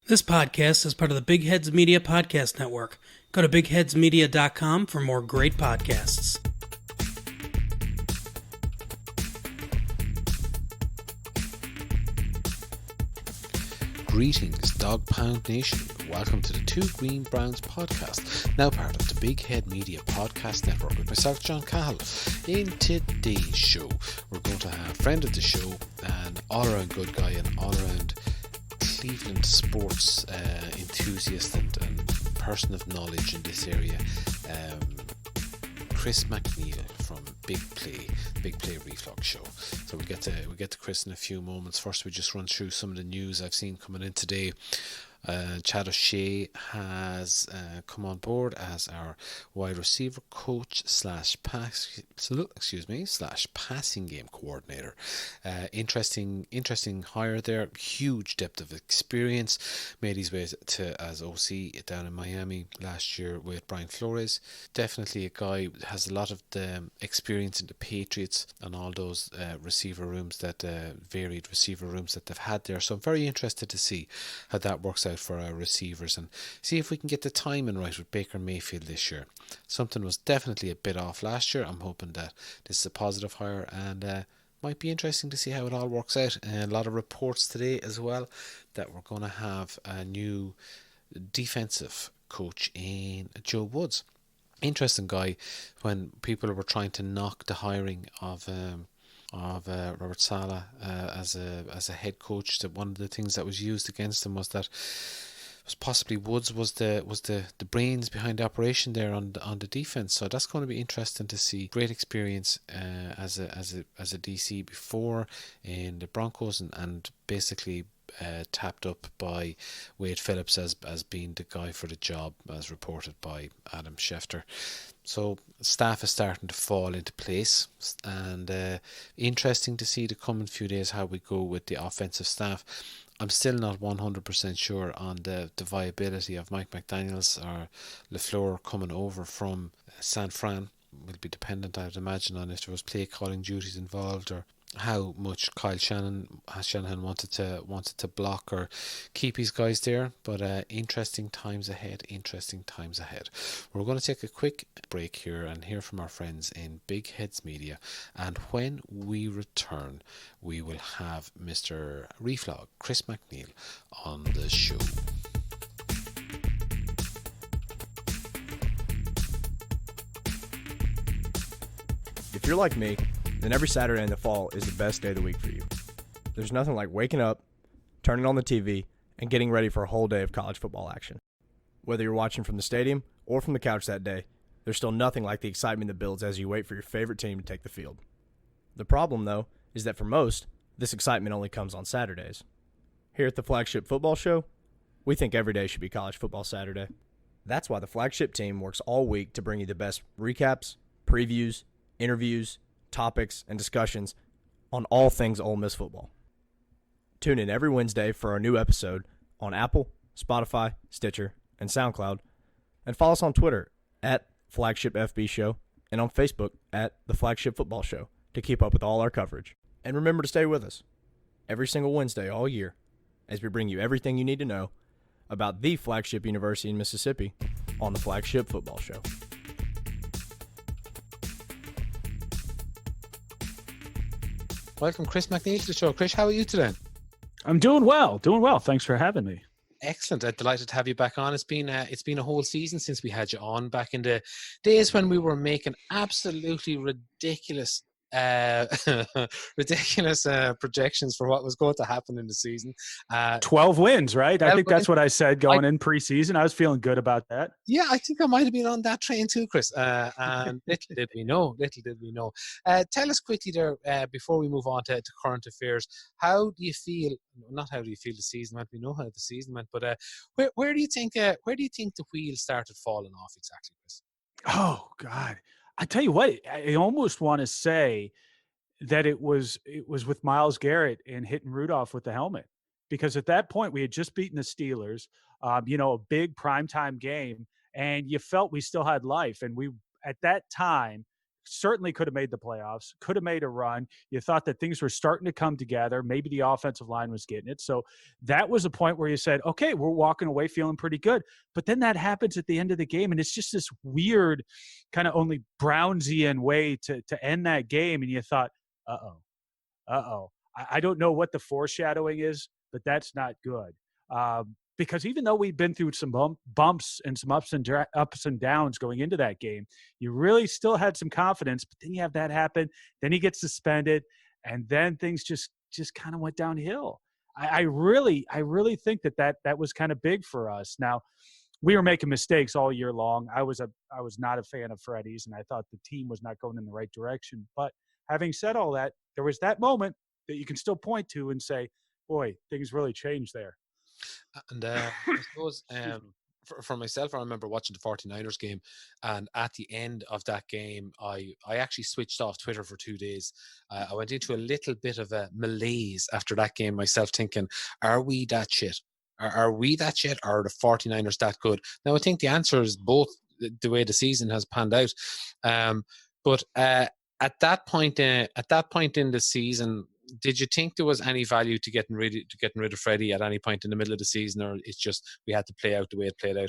This podcast is part of the Big Heads Media Podcast Network. Go to bigheadsmedia.com for more great podcasts. Greetings, Dog Pound Nation. Welcome to the Two Green Browns podcast, now part of the Big Head Media Podcast Network with myself, John Cahill. In today's show, we're going to have a friend of the show, an all-around good guy, and all-around Cleveland sports enthusiast and person of knowledge in this area, Chris McNeill from Big Play Reflux Show. So we get to Chris in a few moments. First, we just run through some of the news I've seen coming in today. Chad O'Shea has come on board as our wide receiver coach slash passing game coordinator. Interesting hire there. Huge depth of experience. Made his way to as OC down in Miami last year with Brian Flores. Definitely a guy who has a lot of the experience in the Patriots and all those varied receiver rooms that they've had there. So I'm very interested to see how that works out for our receivers and see if we can get the timing right with Baker Mayfield this year. Something was definitely a bit off last year. I'm hoping that this is a positive hire and might be interesting to see how it all works out. And a lot of reports today as well that we're going to have a new defensive coach in Joe Woods. Interesting guy. When people were trying to knock the hiring of Robert Saleh as a head coach, that one of the things that was used against him was that possibly Woods was the brains behind the operation there on the defense. So that's going to be interesting to see. Great experience as a DC before in the Broncos and basically tapped up by Wade Phillips as being the guy for the job, as reported by Adam Schefter. So staff is starting to fall into place, and interesting to see the coming few days how we go with the offensive staff. I'm still not 100% sure on the viability of Mike McDaniels or LaFleur coming over from San Fran. Will be dependent, I would imagine, on if there was play calling duties involved or how much Shanahan wanted to block or keep his guys there. But interesting times ahead. We're going to take a quick break here and hear from our friends in Big Heads Media, and when we return we will have Mr. Reflog, Chris McNeill, on the show. If you're like me, then every Saturday in the fall is the best day of the week for you. There's nothing like waking up, turning on the TV, and getting ready for a whole day of college football action. Whether you're watching from the stadium or from the couch that day, there's still nothing like the excitement that builds as you wait for your favorite team to take the field. The problem, though, is that for most, this excitement only comes on Saturdays. Here at the Flagship Football Show, we think every day should be College Football Saturday. That's why the Flagship team works all week to bring you the best recaps, previews, interviews, topics, and discussions on all things Ole Miss football. Tune in every Wednesday for our new episode on Apple, Spotify, Stitcher, and SoundCloud, and follow us on Twitter at Flagship FB Show and on Facebook at The Flagship Football Show to keep up with all our coverage. And remember to stay with us every single Wednesday all year as we bring you everything you need to know about the Flagship University in Mississippi on The Flagship Football Show. Welcome, Chris McNeill, to the show. Chris, how are you today? I'm doing well. Thanks for having me. Excellent. I'm delighted to have you back on. It's been a whole season since we had you on, back in the days when we were making absolutely ridiculous projections for what was going to happen in the season. 12 wins, right? I think wins. that's what I said going in preseason. I was feeling good about that. Yeah, I think I might have been on that train too, Chris. And little did we know. Tell us quickly there, before we move on to current affairs, how do you feel? Not how do you feel the season went. We know how the season went, but where do you think the wheels started falling off exactly, Chris? Oh God, I tell you what, I almost want to say that it was with Myles Garrett and hitting Rudolph with the helmet, because at that point we had just beaten the Steelers, a big primetime game, and you felt we still had life. And we, at that time, certainly could have made the playoffs, could have made a run. You thought that things were starting to come together. Maybe the offensive line was getting it. So that was a point where you said, okay, we're walking away feeling pretty good. But then that happens at the end of the game, and it's just this weird kind of only Brownsian way to end that game. And you thought, uh-oh, uh-oh. I don't know what the foreshadowing is, but that's not good. Because even though we've been through some bumps and some ups and downs going into that game, you really still had some confidence. But then you have that happen. Then he gets suspended, and then things just kind of went downhill. I really think that was kind of big for us. Now, we were making mistakes all year long. I was not a fan of Freddie's, and I thought the team was not going in the right direction. But having said all that, there was that moment that you can still point to and say, boy, things really changed there. And I suppose for myself, I remember watching the 49ers game, and at the end of that game, I actually switched off Twitter for 2 days. I went into a little bit of a malaise after that game myself, thinking, are we that shit? Are we that shit? Or are the 49ers that good? Now, I think the answer is both, the way the season has panned out. But at that point in the season, did you think there was any value to getting rid of Freddie at any point in the middle of the season, or it's just we had to play out the way it played out?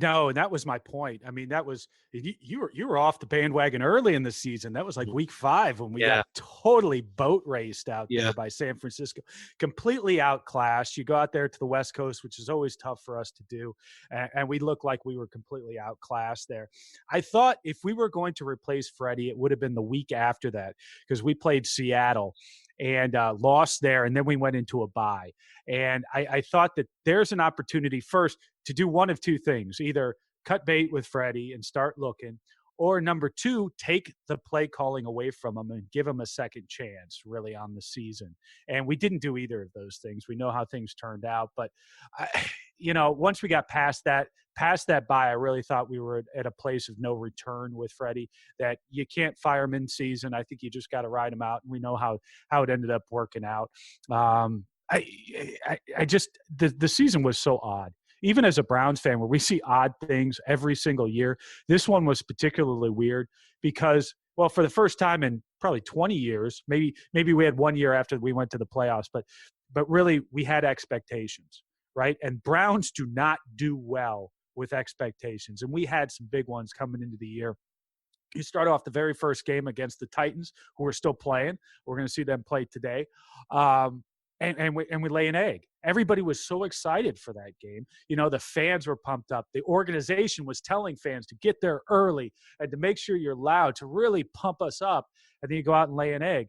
No, and that was my point. I mean, that was you were off the bandwagon early in the season. That was like week 5 when we got totally boat raced out there by San Francisco, completely outclassed. You go out there to the West Coast, which is always tough for us to do, and we looked like we were completely outclassed there. I thought if we were going to replace Freddie, it would have been the week after that, because we played Seattle and lost there, and then we went into a bye. And I thought that there's an opportunity first to do one of two things: either cut bait with Freddie and start looking, or number 2, take the play calling away from him and give him a second chance really on the season. And we didn't do either of those things. We know how things turned out, but once we got past that bye, I really thought we were at a place of no return with Freddie, that you can't fire him in season. I think you just got to ride him out. And we know how it ended up working out. I just, the season was so odd. Even as a Browns fan, where we see odd things every single year, this one was particularly weird because, well, for the first time in probably 20 years, maybe we had 1 year after we went to the playoffs, but really we had expectations, right? And Browns do not do well with expectations. And we had some big ones coming into the year. You start off the very first game against the Titans, who are still playing. We're going to see them play today. And we lay an egg. Everybody was so excited for that game. The fans were pumped up. The organization was telling fans to get there early and to make sure you're loud, to really pump us up. And then you go out and lay an egg.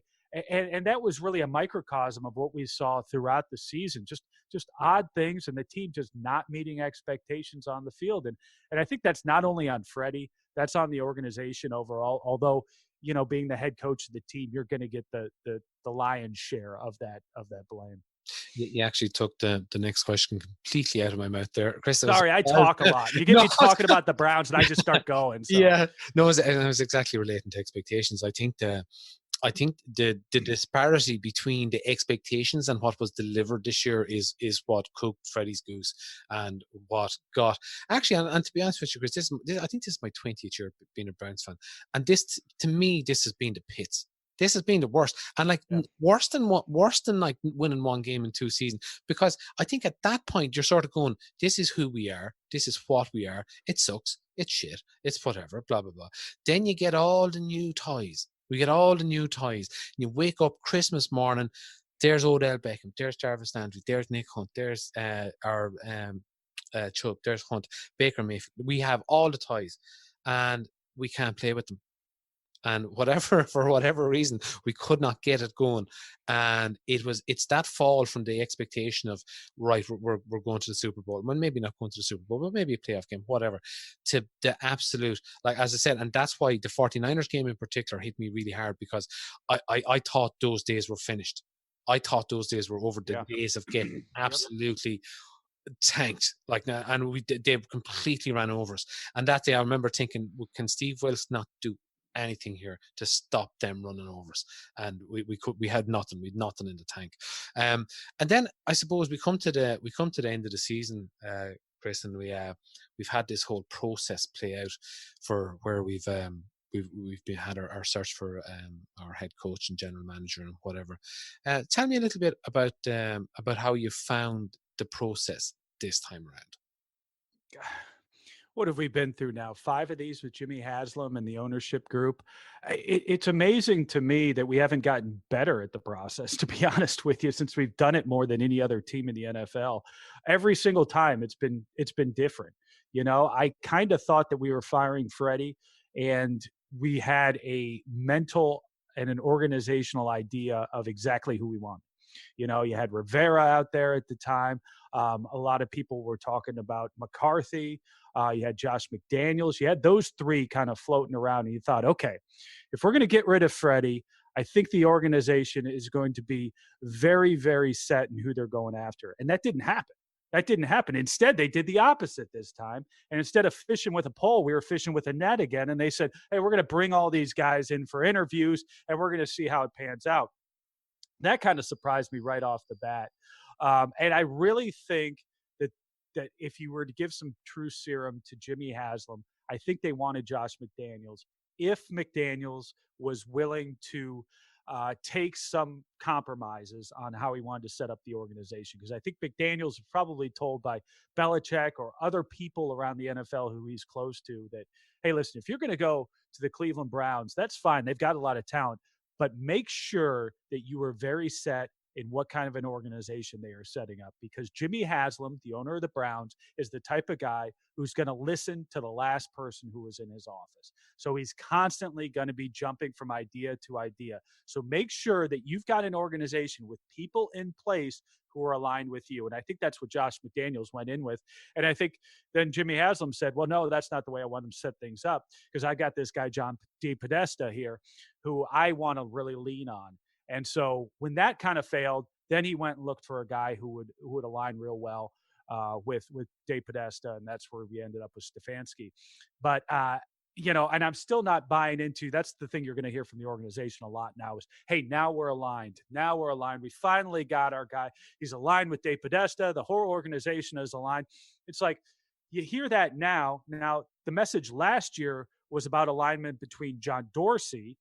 And that was really a microcosm of what we saw throughout the season. Just odd things, and the team just not meeting expectations on the field. And I think that's not only on Freddie, that's on the organization overall. Although, being the head coach of the team, you're going to get the lion's share of that blame. You actually took the next question completely out of my mouth there, Chris. Sorry, I talk a lot. You get me talking about the Browns, and I just start going. So. Yeah, no, I was exactly relating to expectations. I think the disparity between the expectations and what was delivered this year is what cooked Freddie's goose, and what got actually. And to be honest with you, Chris, I think this is my 20th year being a Browns fan, and this, to me, this has been the pits. This has been the worst, and worse than like winning 1 game in 2 seasons. Because I think at that point you're sort of going, "This is who we are. This is what we are. It sucks. It's shit. It's whatever. Blah blah blah." Then you get all the new toys. We get all the new toys. You wake up Christmas morning. There's Odell Beckham. There's Jarvis Landry. There's Nick Hunt. There's our Chubb. There's Hunt. Baker Mayfield. We have all the toys, and we can't play with them. And for whatever reason, we could not get it going. And it's that fall from the expectation of, right, we're going to the Super Bowl. Well, maybe not going to the Super Bowl, but maybe a playoff game, whatever, to the absolute, like, as I said, and that's why the 49ers game in particular hit me really hard, because I thought those days were finished. I thought those days were over, the days of getting absolutely tanked, and they completely ran over us. And that day I remember thinking, can Steve Wilkes not do anything here to stop them running over us? And we had nothing. We'd nothing in the tank. And then I suppose we come to the end of the season, Chris, and we've had this whole process play out for where we've we've been had our search for our head coach and general manager and whatever. Tell me a little bit about how you found the process this time around. What have we been through now? 5 of these with Jimmy Haslam and the ownership group. It's amazing to me that we haven't gotten better at the process, to be honest with you, since we've done it more than any other team in the NFL. Every single time it's been different. I kind of thought that we were firing Freddie and we had a mental and an organizational idea of exactly who we want. You had Rivera out there at the time. A lot of people were talking about McCarthy. You had Josh McDaniels. You had those three kind of floating around, and you thought, okay, if we're going to get rid of Freddie, I think the organization is going to be very, very set in who they're going after. And that didn't happen. That didn't happen. Instead, they did the opposite this time. And instead of fishing with a pole, we were fishing with a net again. And they said, hey, we're going to bring all these guys in for interviews, and we're going to see how it pans out. That kind of surprised me right off the bat. And I really think that if you were to give some true serum to Jimmy Haslam, I think they wanted Josh McDaniels. If McDaniels was willing to take some compromises on how he wanted to set up the organization, because I think McDaniels was probably told by Belichick or other people around the NFL who he's close to that, hey, listen, if you're going to go to the Cleveland Browns, that's fine. They've got a lot of talent, but make sure that you are very set in what kind of an organization they are setting up, because Jimmy Haslam, the owner of the Browns, is the type of guy who's going to listen to the last person who was in his office. So he's constantly going to be jumping from idea to idea. So make sure that you've got an organization with people in place who are aligned with you. And I think that's what Josh McDaniels went in with. And I think then Jimmy Haslam said, well, no, that's not the way I want them to set things up, because I got this guy, John D. Podesta here, who I want to really lean on. And so when that kind of failed, then he went and looked for a guy who would align real well with Dave Podesta, and that's where we ended up with Stefanski. But and I'm still not buying into. That's the thing you're going to hear from the organization a lot now is, hey, now we're aligned. Now we're aligned. We finally got our guy. He's aligned with Dave Podesta. The whole organization is aligned. It's like you hear that now. Now the message last year was about alignment between John Dorsey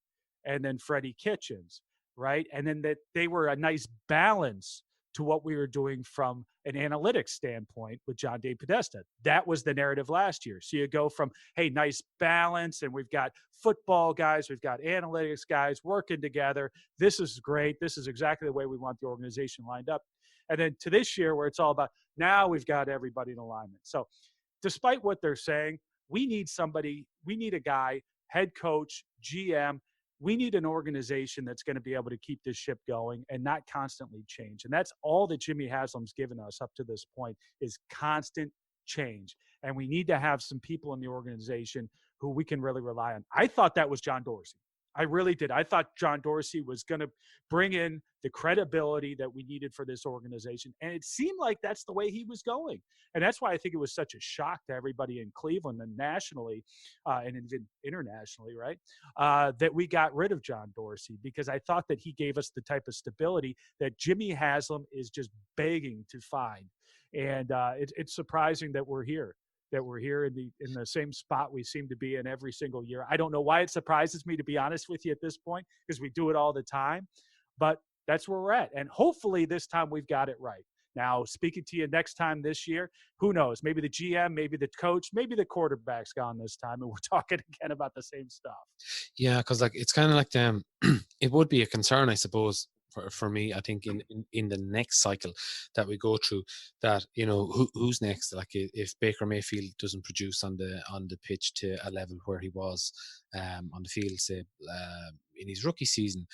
and then Freddie Kitchens. Right. And then that they were a nice balance to what we were doing from an analytics standpoint with John D. Podesta. That was the narrative last year. So you go from, hey, nice balance, and we've got football guys, we've got analytics guys working together. This is great. This is exactly the way we want the organization lined up. And then to this year where it's all about now we've got everybody in alignment. So despite what they're saying, we need a guy, head coach, GM. We need an organization that's going to be able to keep this ship going and not constantly change. And that's all that Jimmy Haslam's given us up to this point is constant change. And we need to have some people in the organization who we can really rely on. I thought that was John Dorsey. I really did. I thought John Dorsey was going to bring in the credibility that we needed for this organization. And it seemed like that's the way he was going. And that's why I think it was such a shock to everybody in Cleveland and nationally and even internationally, right, that we got rid of John Dorsey, because I thought that he gave us the type of stability that Jimmy Haslam is just begging to find. And it's surprising that we're here. In the same spot we seem to be in every single year. I don't know why it surprises me, to be honest with you, at this point, because we do it all the time. But that's where we're at. And hopefully this time we've got it right. Now, speaking to you next time this year, who knows? Maybe the GM, maybe the coach, maybe the quarterback's gone this time, and we're talking again about the same stuff. Yeah, because it's kind of like it would be a concern, I suppose, for me. I think in the next cycle that we go through, that who's next. Like if Baker Mayfield doesn't produce on the pitch to a level where he was on the field, say in his rookie season,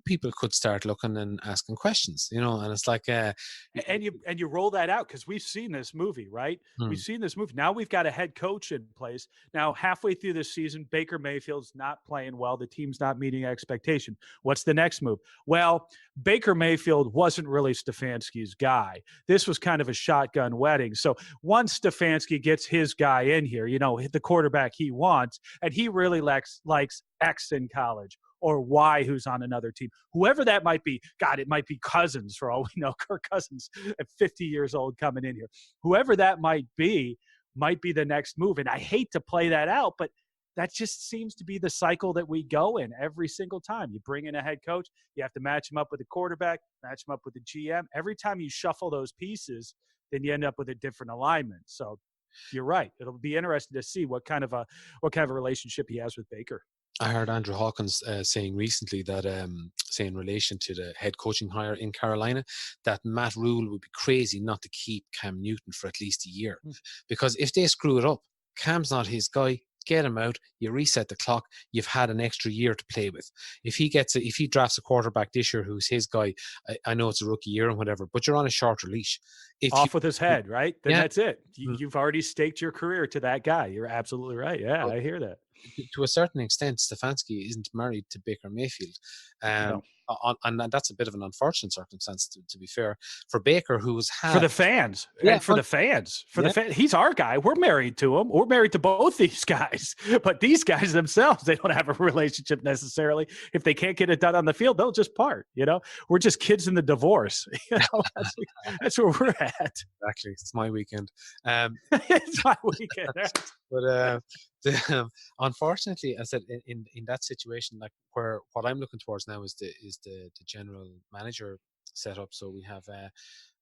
people could start looking and asking questions, and it's like and you roll that out, because we've seen this movie, right? We've seen this movie. Now we've got a head coach in place. Now halfway through this season, Baker Mayfield's not playing well. The team's not meeting expectation. What's the next move? Well, Baker Mayfield wasn't really Stefanski's guy. This was kind of a shotgun wedding. So once Stefanski gets his guy in here, the quarterback he wants, and he really likes X in college, or Y who's on another team, whoever that might be. God, it might be Cousins for all we know. Kirk Cousins at 50 years old coming in here. Whoever that might be the next move. And I hate to play that out, but that just seems to be the cycle that we go in every single time. You bring in a head coach, you have to match him up with a quarterback, match him up with a GM. Every time you shuffle those pieces, then you end up with a different alignment. So you're right. It'll be interesting to see what kind of a relationship he has with Baker. I heard Andrew Hawkins saying recently that, say in relation to the head coaching hire in Carolina, that Matt Rule would be crazy not to keep Cam Newton for at least a year. Because if they screw it up, Cam's not his guy. Get him out. You reset the clock. You've had an extra year to play with. If he drafts a quarterback this year who's his guy, I know it's a rookie year and whatever, but you're on a shorter leash. Off with his head, right? Then Yeah. that's it. You've already staked your career to that guy. You're absolutely right. Yeah, I hear that. To a certain extent, Stefanski isn't married to Baker Mayfield. No. And that's a bit of an unfortunate circumstance, to be fair, for Baker, who's had for the fans. Yeah, and for the fans. He's our guy. We're married to him. We're married to both these guys. But these guys themselves, they don't have a relationship necessarily. If they can't get it done on the field, they'll just part. We're just kids in the divorce. That's where we're at. Exactly. It's my weekend. It's my weekend. But unfortunately, I said in that situation, like where what I'm looking towards now is the general manager setup. So we have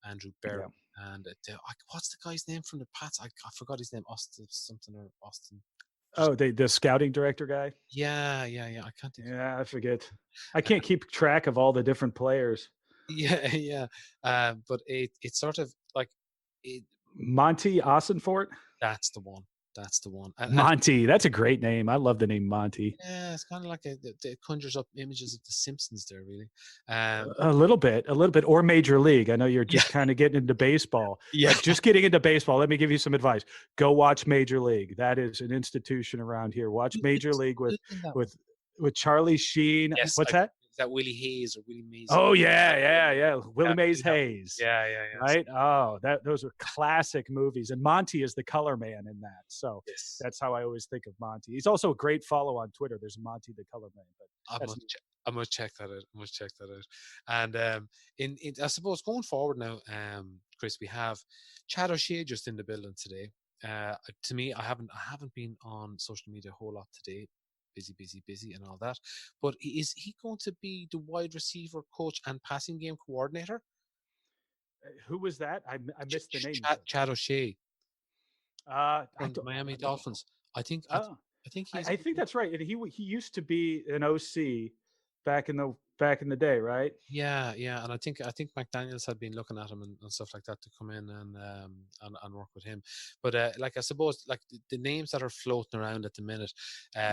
Andrew Berry and what's the guy's name from the Pats? I forgot his name. Austin something or Austin. Oh, the scouting director guy. Yeah. I can't think. Yeah, I forget. I can't keep track of all the different players. Yeah. But it's sort of like Monty Ossenfort. That's the one. Monty, that's a great name. I love the name Monty. Yeah, it's kind of like it conjures up images of the Simpsons there, really. A little bit, or Major League. I know you're just kind of getting into baseball. Yeah, just getting into baseball. Let me give you some advice. Go watch Major League. That is an institution around here. Watch Major League with Charlie Sheen. Yes, What's that? Is that Willie Hayes or Willie Mays? Oh yeah. Willie Mays Hayes. Yeah. Right. Oh, those are classic movies, and Monty is the color man in that. So that's how I always think of Monty. He's also a great follow on Twitter. There's Monty the color man. But I must check that out. And I suppose going forward now, Chris, we have Chad O'Shea just in the building today. To me, I haven't been on social media a whole lot today. Busy and all that. But is he going to be the wide receiver coach and passing game coordinator? Who was that? I missed the name. Chad O'Shea. From the Miami Dolphins. I think that's right. And he used to be an OC back in the day, right? Yeah. And I think McDaniels had been looking at him and stuff like that to come in and work with him. But I suppose the names that are floating around at the minute.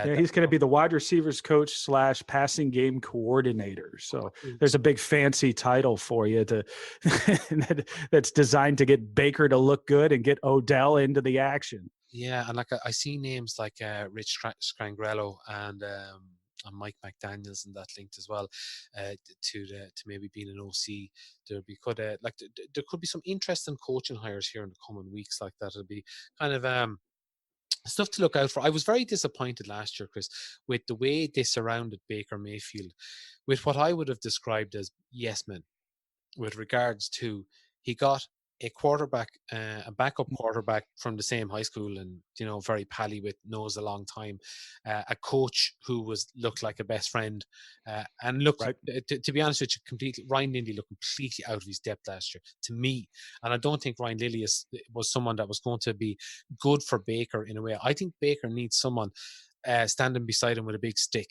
He's going to be the wide receivers coach / passing game coordinator. So there's a big fancy title for you that's designed to get Baker to look good and get Odell into the action. Yeah, and I see names like Rich Scangrello and Mike McDaniels and that linked as well to maybe being an OC. There could be some interesting coaching hires here in the coming weeks like that. It'll be kind of stuff to look out for. I was very disappointed last year, Chris, with the way they surrounded Baker Mayfield with what I would have described as yes men, with regards to he got a quarterback, a backup quarterback from the same high school, and very pally with, knows a long time, a coach who looked like a best friend, and looked to be honest with you, Ryan Lilly looked completely out of his depth last year to me, and I don't think Ryan Lilly was someone that was going to be good for Baker in a way. I think Baker needs someone standing beside him with a big stick,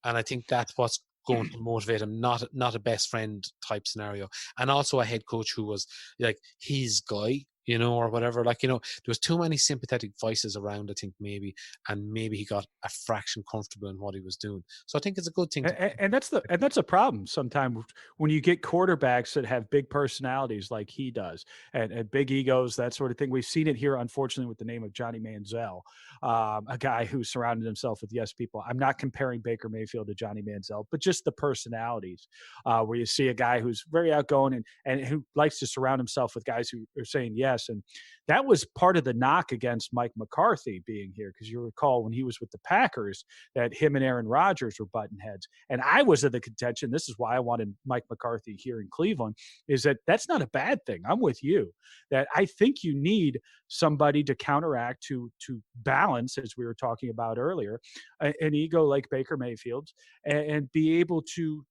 and I think that's what's going to motivate him, not a best friend type scenario, and also a head coach who was like his guy, or whatever. There was too many sympathetic voices around, I think, maybe he got a fraction comfortable in what he was doing. So I think it's a good thing. And that's a problem sometimes when you get quarterbacks that have big personalities like he does and big egos, that sort of thing. We've seen it here, unfortunately, with the name of Johnny Manziel, a guy who surrounded himself with yes people. I'm not comparing Baker Mayfield to Johnny Manziel, but just the personalities, where you see a guy who's very outgoing and who likes to surround himself with guys who are saying yes success. And that was part of the knock against Mike McCarthy being here, because you recall when he was with the Packers that him and Aaron Rodgers were button heads. And I was of the contention, this is why I wanted Mike McCarthy here in Cleveland, is that that's not a bad thing. I'm with you that I think you need somebody to counteract, to balance, as we were talking about earlier, an ego like Baker Mayfield's, and be able to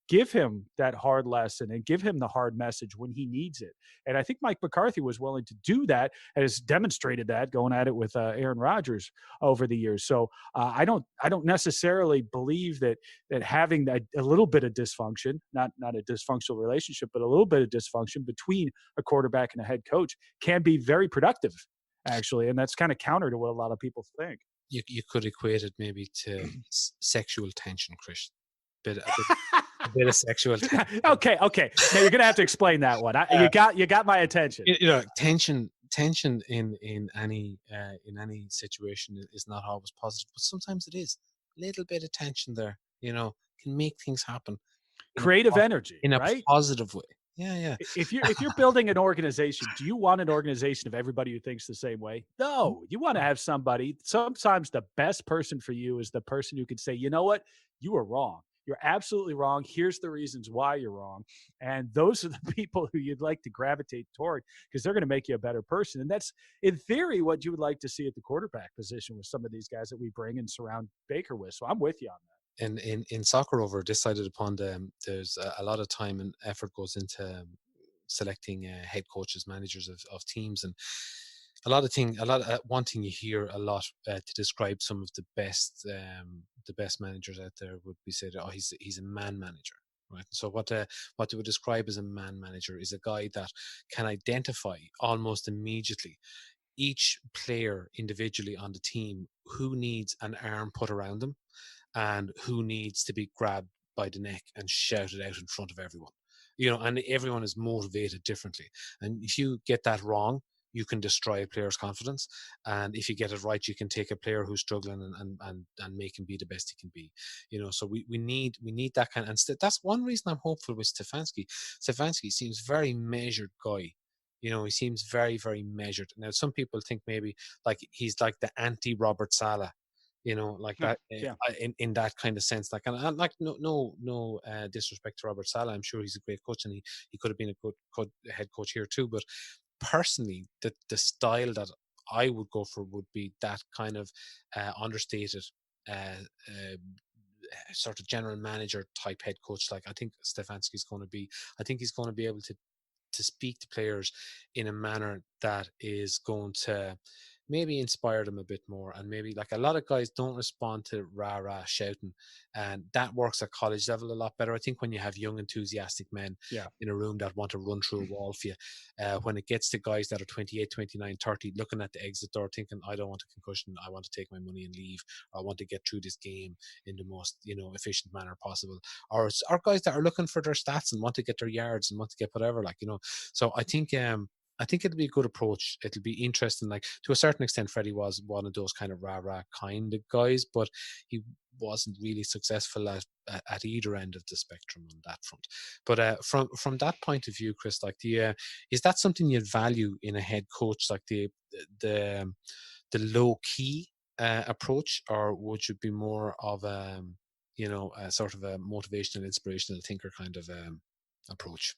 give him that hard lesson and give him the hard message when he needs it. And I think Mike McCarthy was willing to do that, and has demonstrated that going at it with Aaron Rodgers over the years. So I don't necessarily believe that having a little bit of dysfunction, not a dysfunctional relationship, but a little bit of dysfunction between a quarterback and a head coach can be very productive, actually. And that's kind of counter to what a lot of people think. You could equate it maybe to sexual tension, Chris. A bit of sexual tension. Okay. Now you're gonna have to explain that one. You got my attention. Tension in any situation is not always positive, but sometimes it is. A little bit of tension there, can make things happen. Creative energy in a right? positive way. Yeah. If you're building an organization, do you want an organization of everybody who thinks the same way? No, you want to have somebody. Sometimes the best person for you is the person who can say, you know what, you were wrong. You're absolutely wrong. Here's the reasons why you're wrong. And those are the people who you'd like to gravitate toward, because they're going to make you a better person. And that's, in theory, what you would like to see at the quarterback position with some of these guys that we bring and surround Baker with. So I'm with you on that. And in soccer over this side of the pond, there's a lot of time and effort goes into selecting head coaches, managers of teams, and one thing you hear a lot to describe some of the best managers out there would be said, oh, he's a man manager, right? So what they would describe as a man manager is a guy that can identify almost immediately each player individually on the team who needs an arm put around them and who needs to be grabbed by the neck and shouted out in front of everyone. And everyone is motivated differently. And if you get that wrong, you can destroy a player's confidence. And if you get it right, you can take a player who's struggling and make him be the best he can be. So we need that kind of, and that's one reason I'm hopeful with Stefanski. Stefanski seems very measured guy. He seems very, very measured. Now, some people think maybe like he's like the anti-Robert Saleh, like that, in that kind of sense. Like, and like no disrespect to Robert Saleh. I'm sure he's a great coach, and he could have been a good head coach here too. But personally, the style that I would go for would be that kind of understated, sort of general manager type head coach. Like I think Stefanski's going to be. I think he's going to be able to speak to players in a manner that is going to maybe inspire them a bit more. And maybe, like, a lot of guys don't respond to rah shouting, and that works at college level a lot better. I think when you have young enthusiastic men in a room that want to run through a wall for you, when it gets to guys that are 28, 29, 30 looking at the exit door thinking, I don't want a concussion, I want to take my money and leave, or I want to get through this game in the most efficient manner possible, or guys that are looking for their stats and want to get their yards and want to get whatever, so I think it'll be a good approach. It'll be interesting. Like, to a certain extent, Freddie was one of those kind of rah kind of guys, but he wasn't really successful at either end of the spectrum on that front. But from that point of view, Chris, like, is that something you'd value in a head coach, like the low key approach, or would you be more of a sort of a motivational, inspirational thinker kind of approach?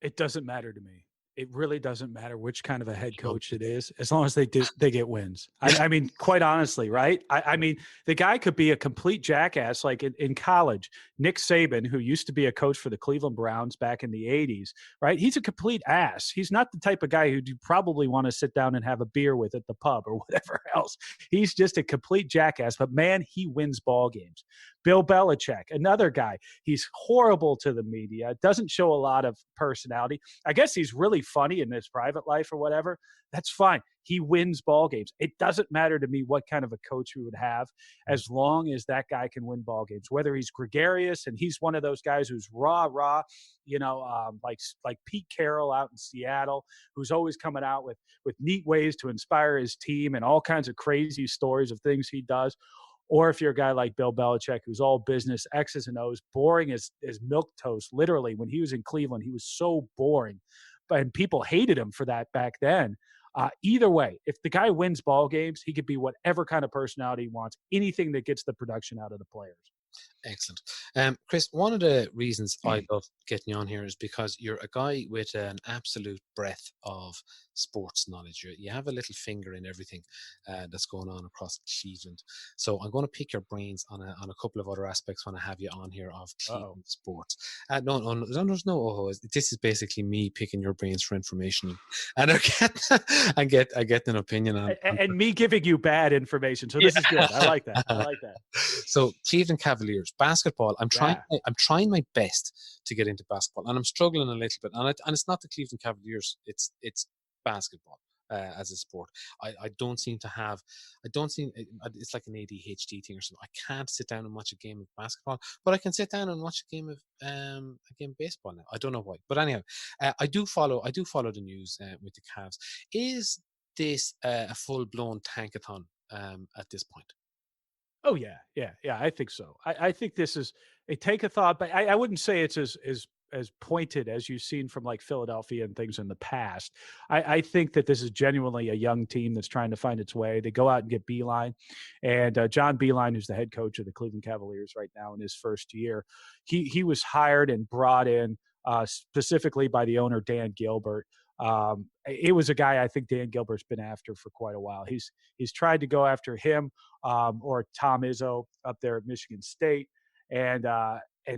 It doesn't matter to me. It really doesn't matter which kind of a head coach it is, as long as they get wins. I mean, quite honestly, right? I mean, the guy could be a complete jackass. Like in college, Nick Saban, who used to be a coach for the Cleveland Browns back in the 80s, right? He's a complete ass. He's not the type of guy who you probably want to sit down and have a beer with at the pub or whatever else. He's just a complete jackass, but man, he wins ball games. Bill Belichick, another guy. He's horrible to the media, doesn't show a lot of personality. I guess he's really funny in his private life or whatever. That's fine. He wins ball games. It doesn't matter to me what kind of a coach we would have, as long as that guy can win ball games, whether he's gregarious and he's one of those guys who's rah, like Pete Carroll out in Seattle, who's always coming out with neat ways to inspire his team and all kinds of crazy stories of things he does. Or if you're a guy like Bill Belichick, who's all business, X's and O's, boring as milk toast. Literally, when he was in Cleveland, he was so boring. and people hated him for that back then. Either way, if the guy wins ball games, he could be whatever kind of personality he wants, anything that gets the production out of the players. Excellent. Chris, one of the reasons I love getting you on here is because you're a guy with an absolute breadth of sports knowledge. You have a little finger in everything that's going on across Cleveland. So I'm going to pick your brains on a couple of other aspects when I have you on here of Cleveland sports. No, there's no oh. This is basically me picking your brains for information, and I get an opinion on. And me giving you bad information. So this is good. I like that. I like that. So Cleveland Cavaliers basketball. I'm trying my best to get into basketball, and I'm struggling a little bit. And it's not the Cleveland Cavaliers. It's basketball as a sport. I don't seem to have. It's like an ADHD thing or something. I can't sit down and watch a game of basketball, but I can sit down and watch a game of baseball now. I don't know why, but anyhow, I do follow the news with the Cavs. Is this a full blown tankathon at this point? Oh yeah. I think so. I think this is a take a thought, but I wouldn't say it's as pointed as you've seen from like Philadelphia and things in the past. I think that this is genuinely a young team that's trying to find its way. They go out and get Beeline, and John Beeline, who's the head coach of the Cleveland Cavaliers right now in his first year, he was hired and brought in specifically by the owner Dan Gilbert. It was a guy I think Dan Gilbert's been after for quite a while. He's tried to go after him or Tom Izzo up there at Michigan State, and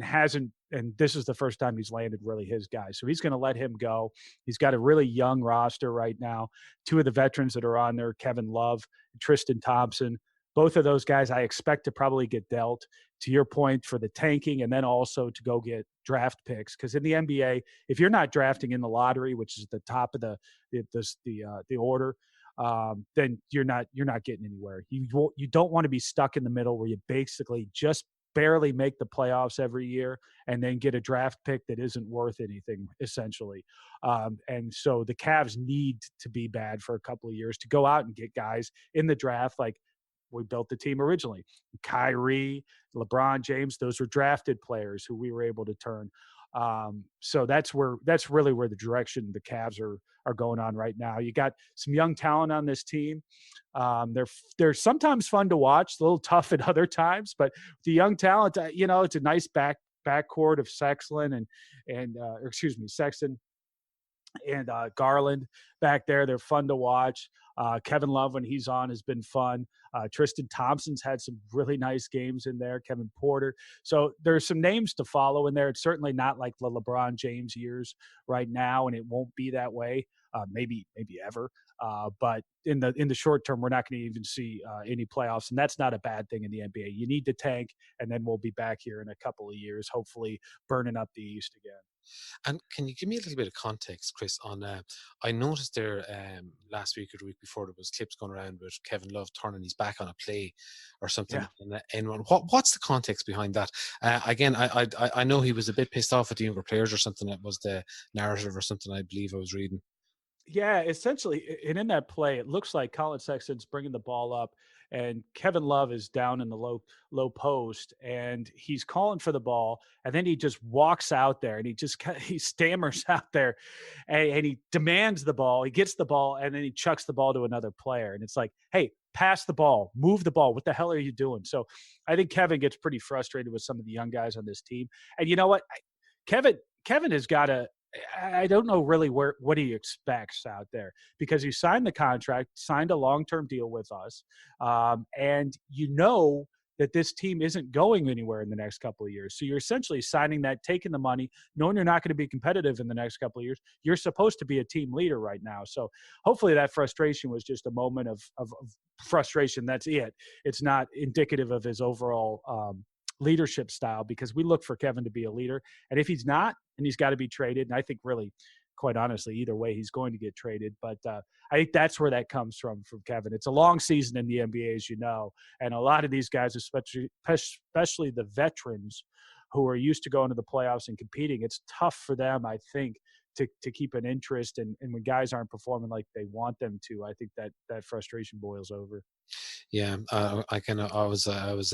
hasn't. And this is the first time he's landed really his guy. So he's going to let him go. He's got a really young roster right now. Two of the veterans that are on there, Kevin Love, Tristan Thompson. Both of those guys I expect to probably get dealt, to your point, for the tanking, and then also to go get draft picks. Because in the NBA, if you're not drafting in the lottery, which is at the top of the order, then you're not getting anywhere. You don't want to be stuck in the middle where you basically just barely make the playoffs every year and then get a draft pick that isn't worth anything, essentially. And so the Cavs need to be bad for a couple of years to go out and get guys in the draft like we built the team originally. Kyrie, LeBron James, those were drafted players who we were able to turn. So that's really where the direction the Cavs are going on right now. You got some young talent on this team. They're sometimes fun to watch, a little tough at other times, but the young talent, it's a nice backcourt of Sexton and Garland back there. They're fun to watch. Kevin Love, when he's on, has been fun. Tristan Thompson's had some really nice games in there. Kevin Porter. So there's some names to follow in there. It's certainly not like the LeBron James years right now, and it won't be that way. Maybe ever. But in the short term, we're not going to even see any playoffs, and that's not a bad thing in the NBA. You need to tank, and then we'll be back here in a couple of years, hopefully burning up the East again. And can you give me a little bit of context, Chris, on I noticed there last week or the week before there was clips going around with Kevin Love turning his back on a play or something. Yeah. And what's the context behind that? Again, I know he was a bit pissed off at the younger players or something. That was the narrative or something I believe I was reading. Yeah, essentially, and in that play, it looks like Colin Sexton's bringing the ball up, and Kevin Love is down in the low post, and he's calling for the ball, and then he just walks out there, and he stammers out there, and he demands the ball. He gets the ball, and then he chucks the ball to another player, and it's like, hey, pass the ball, move the ball. What the hell are you doing? So I think Kevin gets pretty frustrated with some of the young guys on this team, and you know what, Kevin has got to. I don't know really what he expects out there, because he signed the contract, signed a long-term deal with us, and that this team isn't going anywhere in the next couple of years. So you're essentially signing that, taking the money, knowing you're not going to be competitive in the next couple of years. You're supposed to be a team leader right now. So hopefully that frustration was just a moment of frustration. That's it. It's not indicative of his overall leadership style, because we look for Kevin to be a leader. And if he's not, and he's got to be traded, and I think really, quite honestly, either way, he's going to get traded. But I think that's where that comes from Kevin. It's a long season in the NBA, as you know, and a lot of these guys, especially the veterans who are used to going to the playoffs and competing, it's tough for them, I think, to keep an interest. And when guys aren't performing like they want them to, I think that frustration boils over. Yeah, I was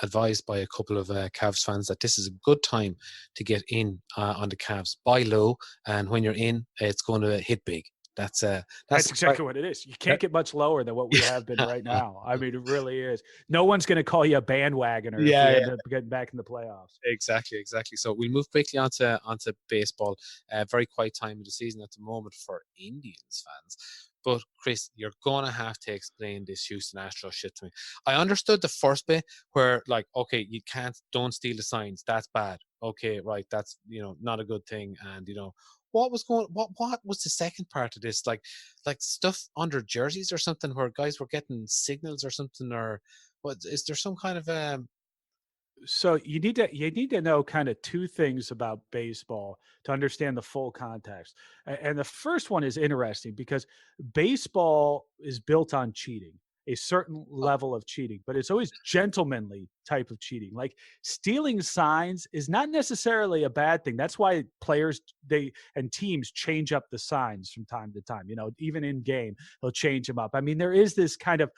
advised by a couple of Cavs fans that this is a good time to get in on the Cavs. Buy low, and when you're in, it's going to hit big. That's That's exactly what it is. You can't that, get much lower than what we have been right now. I mean, it really is. No one's going to call you a bandwagoner if we yeah, end up getting back in the playoffs. exactly. So we'll move quickly onto baseball. Very quiet time of the season at the moment for Indians fans. But Chris, you're gonna have to explain this Houston Astros shit to me. I understood the first bit where, like, okay, don't steal the signs. That's bad. Okay, right. That's not a good thing. And what was the second part of this? Like stuff under jerseys or something where guys were getting signals or something, or what? Is there some kind of So you need to know kind of two things about baseball to understand the full context. And the first one is interesting because baseball is built on cheating, a certain level of cheating, but it's always gentlemanly type of cheating. Like stealing signs is not necessarily a bad thing. That's why players they and teams change up the signs from time to time. Even in game, they'll change them up. I mean, there is this kind of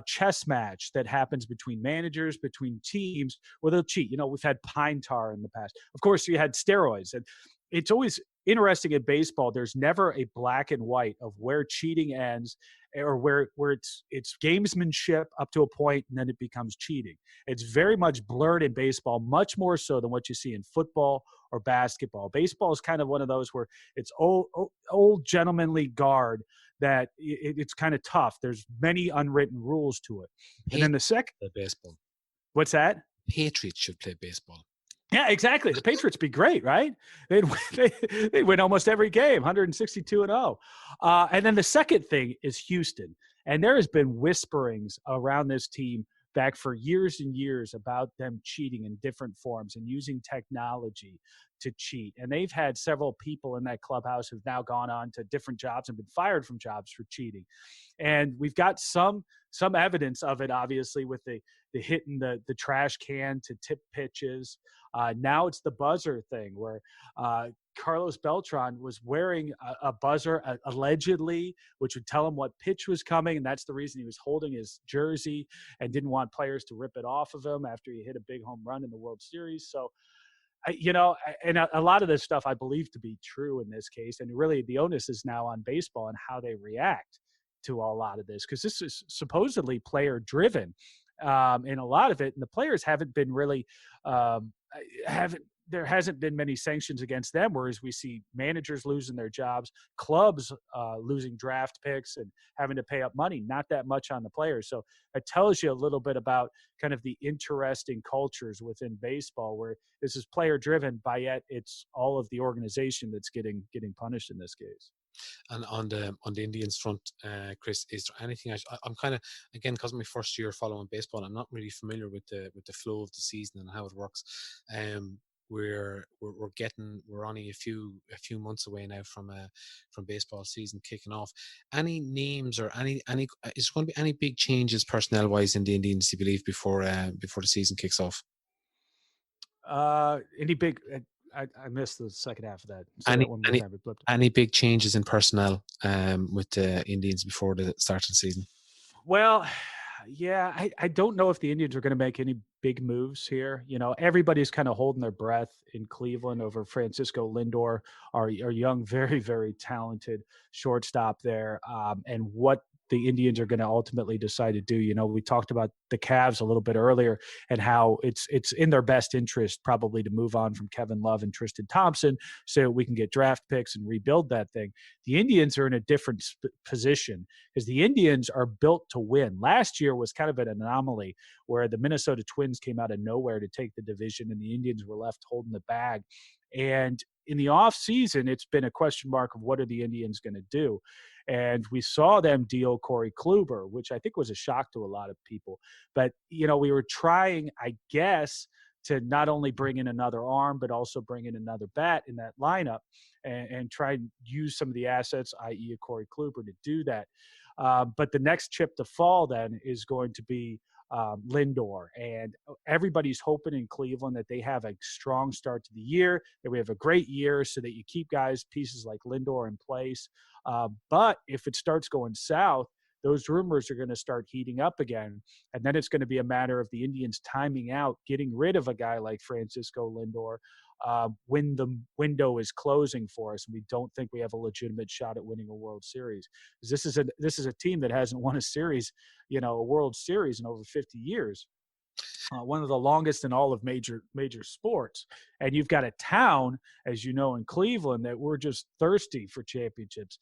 chess match that happens between managers, between teams where they'll cheat. We've had pine tar in the past. Of course, we had steroids, and it's always interesting in baseball. There's never a black and white of where cheating ends or where it's gamesmanship up to a point and then it becomes cheating. It's very much blurred in baseball, much more so than what you see in football or basketball. Baseball is kind of one of those where it's old gentlemanly guard that it's kind of tough. There's many unwritten rules to it. And then the second, baseball? what's that? Patriots should play baseball. Yeah, exactly. The Patriots be great, right? They'd win almost every game, 162-0. And then the second thing is Houston. And there has been whisperings around this team back for years and years about them cheating in different forms and using technology to cheat. And they've had several people in that clubhouse who've now gone on to different jobs and been fired from jobs for cheating. And we've got some evidence of it, obviously, with the hitting the trash can to tip pitches. Now it's the buzzer thing where Carlos Beltran was wearing a buzzer allegedly, which would tell him what pitch was coming. And that's the reason he was holding his jersey and didn't want players to rip it off of him after he hit a big home run in the World Series. So, and a lot of this stuff I believe to be true in this case. And really the onus is now on baseball and how they react to a lot of this, because this is supposedly player driven. And a lot of it, and the players haven't been really there hasn't been many sanctions against them, whereas we see managers losing their jobs, clubs losing draft picks and having to pay up money, not that much on the players. So it tells you a little bit about kind of the interesting cultures within baseball where this is player driven, but yet it's all of the organization that's getting punished in this case. And on the Indians front, Chris, is there anything I'm kind of, again, because my first year following baseball, I'm not really familiar with the flow of the season and how it works. We're only a few months away now from baseball season kicking off. Any names or any is there going to be any big changes personnel wise in the Indians, you believe, before the season kicks off? Any big? I missed the second half of that. Say that one more time. It blipped. Any big changes in personnel with the Indians before the start of the season? Well, yeah, I don't know if the Indians are going to make any big moves here. Everybody's kind of holding their breath in Cleveland over Francisco Lindor, our young, very, very talented shortstop there, and what the Indians are going to ultimately decide to do. We talked about the Cavs a little bit earlier and how it's in their best interest probably to move on from Kevin Love and Tristan Thompson so we can get draft picks and rebuild that thing. The Indians are in a different position because the Indians are built to win. Last year was kind of an anomaly where the Minnesota Twins came out of nowhere to take the division and the Indians were left holding the bag. And in the offseason, it's been a question mark of what are the Indians going to do. And we saw them deal Corey Kluber, which I think was a shock to a lot of people. But, we were trying, I guess, to not only bring in another arm, but also bring in another bat in that lineup and try and use some of the assets, i.e. a Corey Kluber, to do that. But the next chip to fall then is going to be Lindor, and everybody's hoping in Cleveland that they have a strong start to the year, that we have a great year, so that you keep pieces like Lindor in place. But if it starts going south, those rumors are going to start heating up again. And then it's going to be a matter of the Indians timing out, getting rid of a guy like Francisco Lindor when the window is closing for us. And we don't think we have a legitimate shot at winning a World Series. This is a team that hasn't won a series, a World Series in over 50 years. One of the longest in all of major sports. And you've got a town, as you know, in Cleveland, that we're just thirsty for championships.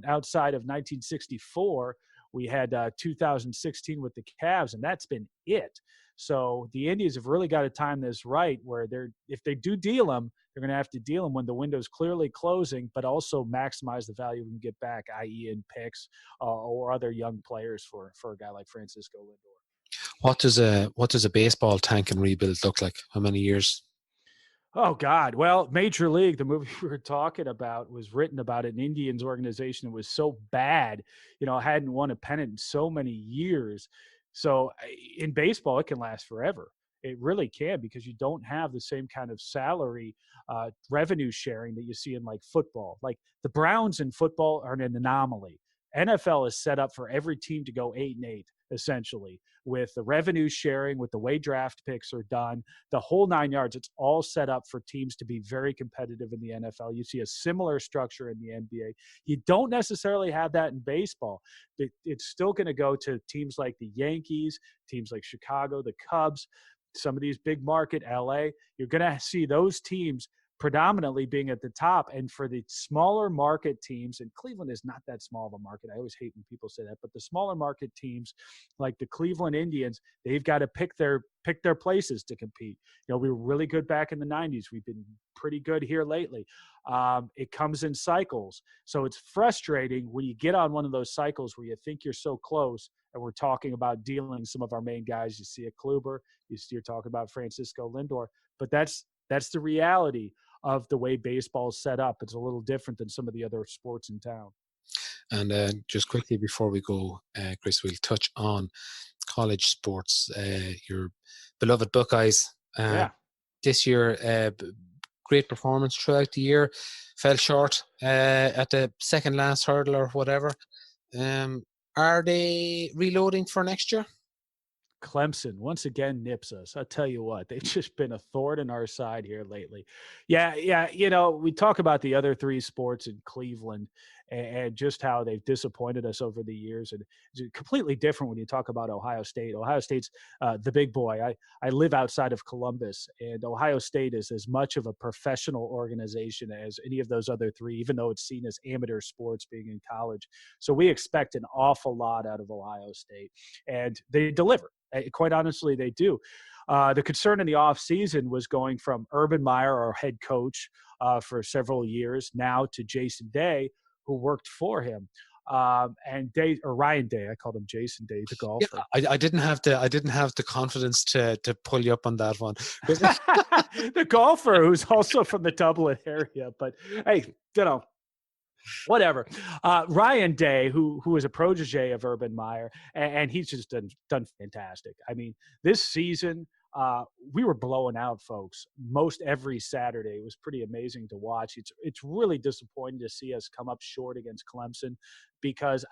Outside of 1964, we had 2016 with the Cavs, and that's been it. So the Indians have really got to time this right, where if they do deal them, they're going to have to deal them when the window's clearly closing, but also maximize the value we can get back, i.e. in picks or other young players for a guy like Francisco Lindor. What does a baseball tank and rebuild look like? How many years? Oh God. Well, Major League, the movie we were talking about, was written about an Indians organization that was so bad, hadn't won a pennant in so many years. So in baseball, it can last forever. It really can, because you don't have the same kind of salary revenue sharing that you see in like football. Like the Browns in football are an anomaly. NFL is set up for every team to go 8-8, essentially, with the revenue sharing, with the way draft picks are done, the whole 9 yards. It's all set up for teams to be very competitive in the NFL. You see a similar structure in the NBA. You don't necessarily have that in baseball. It's still going to go to teams like the Yankees, teams like Chicago, the Cubs, some of these big market, LA. You're going to see those teams predominantly being at the top. And for the smaller market teams, and Cleveland is not that small of a market. I always hate when people say that, but the smaller market teams like the Cleveland Indians, they've got to pick their places to compete. We were really good back in the 90s. We've been pretty good here lately. It comes in cycles. So it's frustrating when you get on one of those cycles where you think you're so close, and we're talking about dealing some of our main guys. You see a Kluber, you're talking about Francisco Lindor, but that's the reality of the way baseball is set up. It's a little different than some of the other sports in town. And just quickly before we go, Chris, we'll touch on college sports. Your beloved Buckeyes. Yeah. This year, great performance throughout the year. Fell short at the second last hurdle or whatever. Are they reloading for next year? Clemson once again nips us. I'll tell you what, they've just been a thorn in our side here lately. Yeah. We talk about the other three sports in Cleveland and just how they've disappointed us over the years. And it's completely different when you talk about Ohio State. Ohio State's the big boy. I live outside of Columbus, and Ohio State is as much of a professional organization as any of those other three, even though it's seen as amateur sports being in college. So we expect an awful lot out of Ohio State, and they deliver. Quite honestly, they do. The concern in the offseason was going from Urban Meyer, our head coach for several years, now to Jason Day, who worked for him. And Ryan Day, I called him Jason Day, the golfer. Yeah, I didn't have the confidence to pull you up on that one. The golfer, who's also from the Dublin area. But hey, whatever. Ryan Day, who was a protege of Urban Meyer, and he's just done fantastic. I mean, this season, we were blowing out folks most every Saturday. It was pretty amazing to watch. It's really disappointing to see us come up short against Clemson, because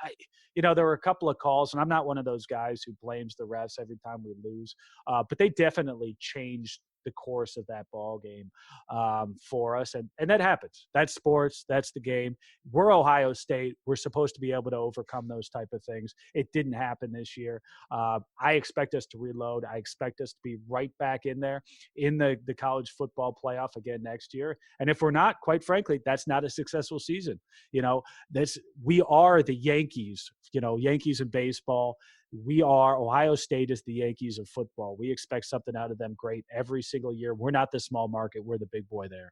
there were a couple of calls, and I'm not one of those guys who blames the refs every time we lose, but they definitely changed the course of that ball game for us, and that happens. That's sports. That's the game. We're Ohio State. We're supposed to be able to overcome those type of things. It didn't happen this year. I expect us to reload. I expect us to be right back in there in the college football playoff again next year. And if we're not, quite frankly, that's not a successful season. We are the Yankees. Yankees in baseball. Ohio State is the Yankees of football. We expect something out of them great every single year. We're not the small market. We're the big boy there.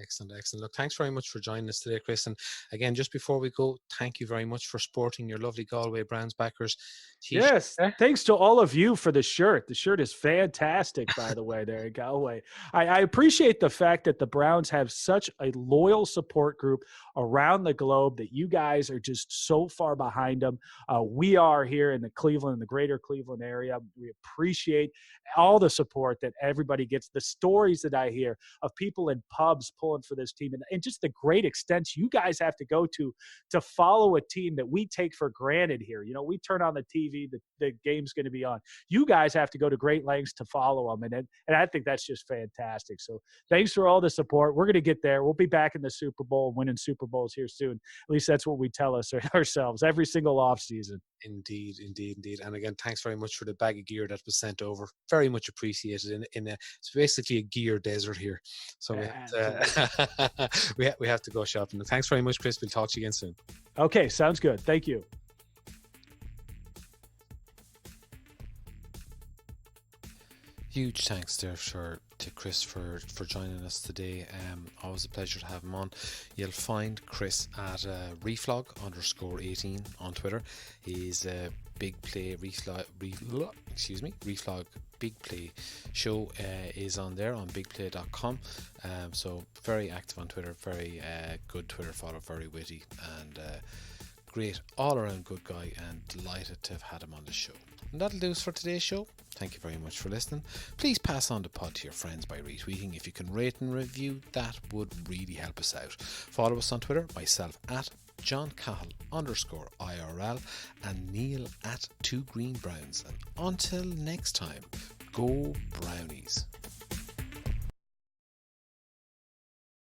Excellent, excellent. Look, thanks very much for joining us today, Chris. And again, just before we go, thank you very much for sporting your lovely Galway Browns backers t-shirt. Yes, thanks to all of you for the shirt. The shirt is fantastic, by the way, there in Galway. I appreciate the fact that the Browns have such a loyal support group around the globe, that you guys are just so far behind them. We are here in the greater Cleveland area. We appreciate all the support that everybody gets, the stories that I hear of people in pubs pulling for this team, and just the great extents you guys have to go to follow a team that we take for granted here. You know, we turn on the TV, the game's going to be on. You guys have to go to great lengths to follow them, and I think that's just fantastic. So thanks for all the support. We're going to get there. We'll be back in the Super Bowl, winning Super Bowls here soon. At least that's what we tell us ourselves every single off season. Indeed, indeed, indeed. And again, thanks very much for the bag of gear that was sent over. Very much appreciated. It's basically a gear desert here. So we have to go shopping. Thanks very much, Chris. We'll talk to you again soon. Okay, sounds good. Thank you. Huge thanks there to Chris for joining us today. Always a pleasure to have him on. You'll find Chris at reflog_18 on Twitter. He's a big play reflog big play show is on there on bigplay.com. So very active on Twitter, very good Twitter follow, very witty, and great all around good guy, and delighted to have had him on the show. And that'll do us for today's show. Thank you very much for listening. Please pass on the pod to your friends by retweeting. If you can rate and review, that would really help us out. Follow us on Twitter, myself at JohnCahill_IRL and Neil at 2 Green Browns. And until next time, go Brownies.